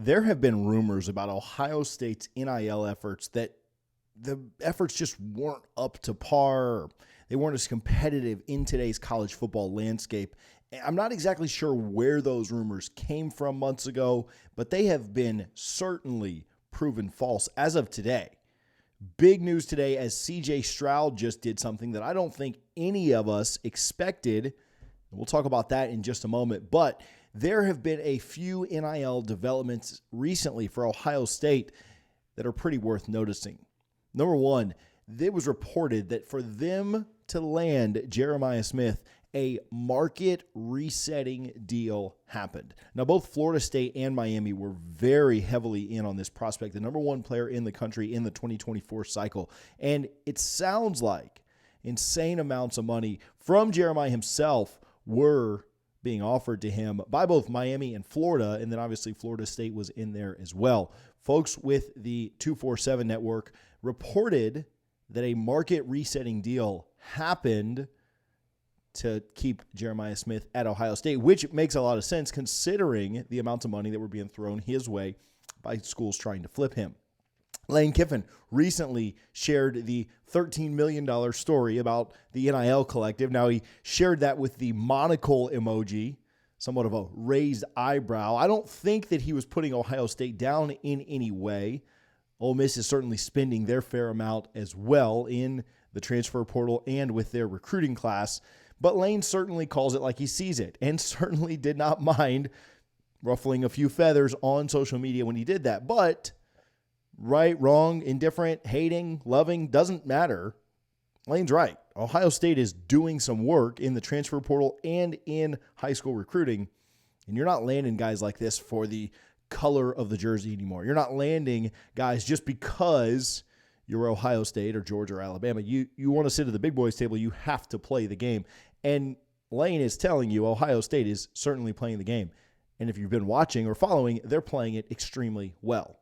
There have been rumors about Ohio State's NIL efforts that the efforts just weren't up to par. They weren't as competitive in today's college football landscape. I'm not exactly sure where those rumors came from months ago, but they have been certainly proven false as of today. Big news today as CJ Stroud just did something that I don't think any of us expected. We'll talk about that in just a moment, but there have been a few NIL developments recently for Ohio State that are pretty worth noticing. Number one, it was reported that for them to land Jeremiah Smith, a market resetting deal happened. Now, both Florida State and Miami were very heavily in on this prospect, the number one player in the country in the 2024 cycle. And it sounds like insane amounts of money from Jeremiah himself were being offered to him by both Miami and Florida, and then obviously Florida State was in there as well. Folks with the 247 network reported that a market resetting deal happened to keep Jeremiah Smith at Ohio State, which makes a lot of sense considering the amounts of money that were being thrown his way by schools trying to flip him. Lane Kiffin recently shared the $13 million story about the NIL collective. Now, he shared that with the monocle emoji, somewhat of a raised eyebrow. I don't think that he was putting Ohio State down in any way. Ole Miss is certainly spending their fair amount as well in the transfer portal and with their recruiting class. But Lane certainly calls it like he sees it and certainly did not mind ruffling a few feathers on social media when he did that. But right, wrong, indifferent, hating, loving, doesn't matter. Lane's right. Ohio State is doing some work in the transfer portal and in high school recruiting, and you're not landing guys like this for the color of the jersey anymore. You're not landing guys just because you're Ohio State or Georgia or Alabama. You want to sit at the big boys table, you have to play the game. And Lane is telling you Ohio State is certainly playing the game. And if you've been watching or following, they're playing it extremely well.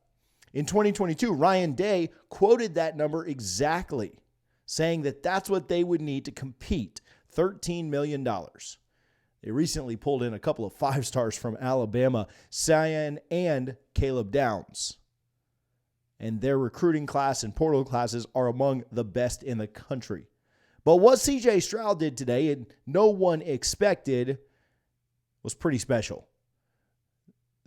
In 2022, Ryan Day quoted that number exactly, saying that that's what they would need to compete, $13 million. They recently pulled in a couple of five stars from Alabama, Cyan and Caleb Downs. And their recruiting class and portal classes are among the best in the country. But what CJ Stroud did today, and no one expected, was pretty special.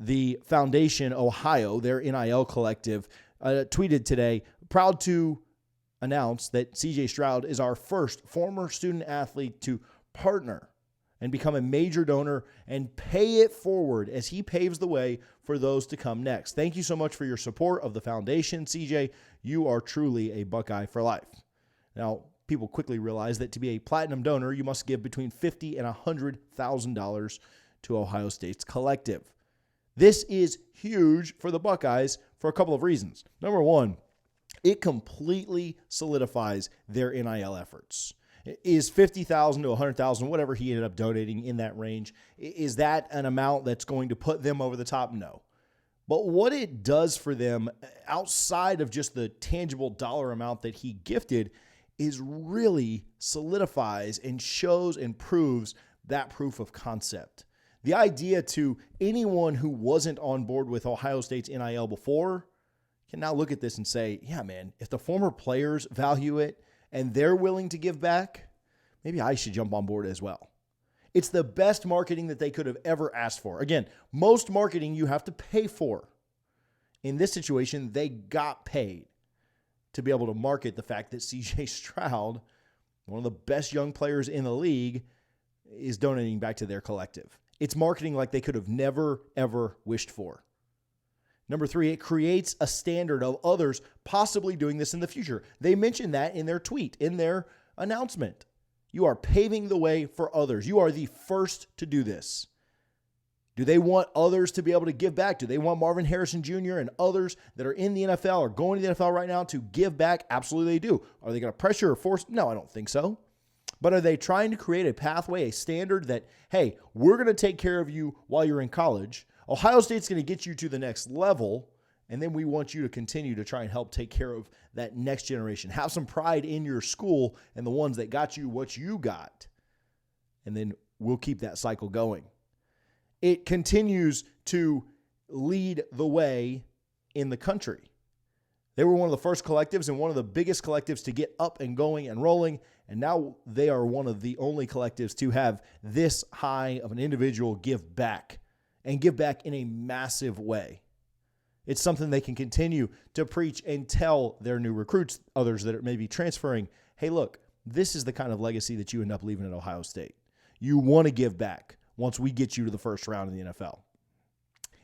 The Foundation Ohio, their NIL collective, tweeted today, proud to announce that CJ Stroud is our first former student athlete to partner and become a major donor and pay it forward as he paves the way for those to come next. Thank you so much for your support of the foundation, CJ. You are truly a Buckeye for life. Now, people quickly realize that to be a platinum donor, you must give between $50,000 and $100,000 to Ohio State's collective. This is huge for the Buckeyes for a couple of reasons. Number one, it completely solidifies their NIL efforts. Is $50,000 to $100,000, whatever he ended up donating in that range, is that an amount that's going to put them over the top? No. But what it does for them outside of just the tangible dollar amount that he gifted is really solidifies and shows and proves that proof of concept. The idea to anyone who wasn't on board with Ohio State's NIL before can now look at this and say, yeah, man, if the former players value it and they're willing to give back, maybe I should jump on board as well. It's the best marketing that they could have ever asked for. Again, most marketing you have to pay for. In this situation, they got paid to be able to market the fact that CJ Stroud, one of the best young players in the league, is donating back to their collective. It's marketing like they could have never, ever wished for. Number three, it creates a standard of others possibly doing this in the future. They mentioned that in their tweet, in their announcement. You are paving the way for others. You are the first to do this. Do they want others to be able to give back? Do they want Marvin Harrison Jr. and others that are in the NFL or going to the NFL right now to give back? Absolutely they do. Are they going to pressure or force? No, I don't think so. But are they trying to create a pathway, a standard that, hey, we're going to take care of you while you're in college. Ohio State's going to get you to the next level, and then we want you to continue to try and help take care of that next generation. Have some pride in your school and the ones that got you what you got, and then we'll keep that cycle going. It continues to lead the way in the country. They were one of the first collectives and one of the biggest collectives to get up and going and rolling. And now they are one of the only collectives to have this high of an individual give back, and give back in a massive way. It's something they can continue to preach and tell their new recruits, others that are maybe transferring, hey, look, this is the kind of legacy that you end up leaving at Ohio State. You want to give back once we get you to the first round in the NFL.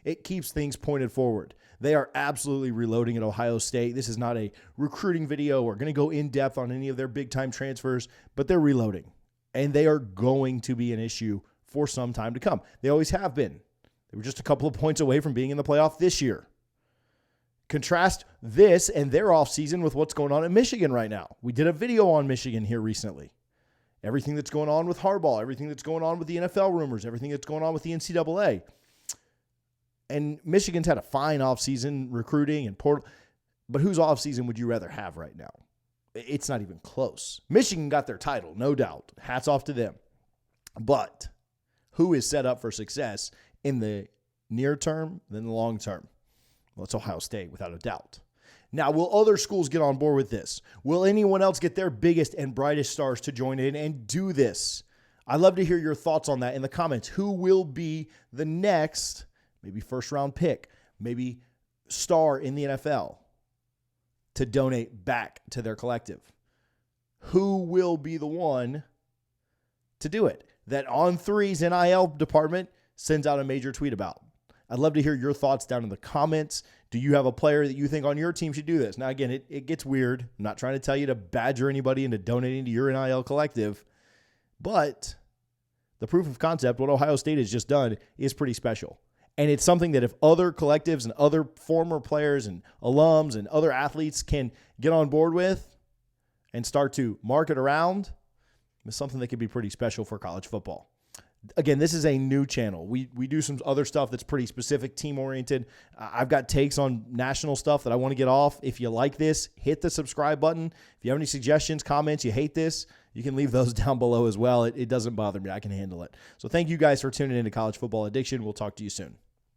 It keeps things pointed forward. They are absolutely reloading at Ohio State. This is not a recruiting video. We're going to go in depth on any of their big-time transfers, but they're reloading, and they are going to be an issue for some time to come. They always have been. They were just a couple of points away from being in the playoff this year. Contrast this and their offseason with what's going on at Michigan right now. We did a video on Michigan here recently. Everything that's going on with Harbaugh, everything that's going on with the NFL rumors, everything that's going on with the NCAA. And Michigan's had a fine offseason recruiting and portal. But whose offseason would you rather have right now? It's not even close. Michigan got their title, no doubt. Hats off to them. But who is set up for success in the near term than the long term? Well, it's Ohio State, without a doubt. Now, will other schools get on board with this? Will anyone else get their biggest and brightest stars to join in and do this? I'd love to hear your thoughts on that in the comments. Who will be the next maybe first-round pick, maybe star in the NFL to donate back to their collective? Who will be the one to do it that On3's NIL department sends out a major tweet about? I'd love to hear your thoughts down in the comments. Do you have a player that you think on your team should do this? Now, again, it gets weird. I'm not trying to tell you to badger anybody into donating to your NIL collective, but the proof of concept, what Ohio State has just done, is pretty special. And it's something that if other collectives and other former players and alums and other athletes can get on board with and start to market around, it's something that could be pretty special for college football. Again, this is a new channel. We do some other stuff that's pretty specific, team-oriented. I've got takes on national stuff that I want to get off. If you like this, hit the subscribe button. If you have any suggestions, comments, you hate this, you can leave those down below as well. It doesn't bother me. I can handle it. So thank you guys for tuning in to College Football Addiction. We'll talk to you soon.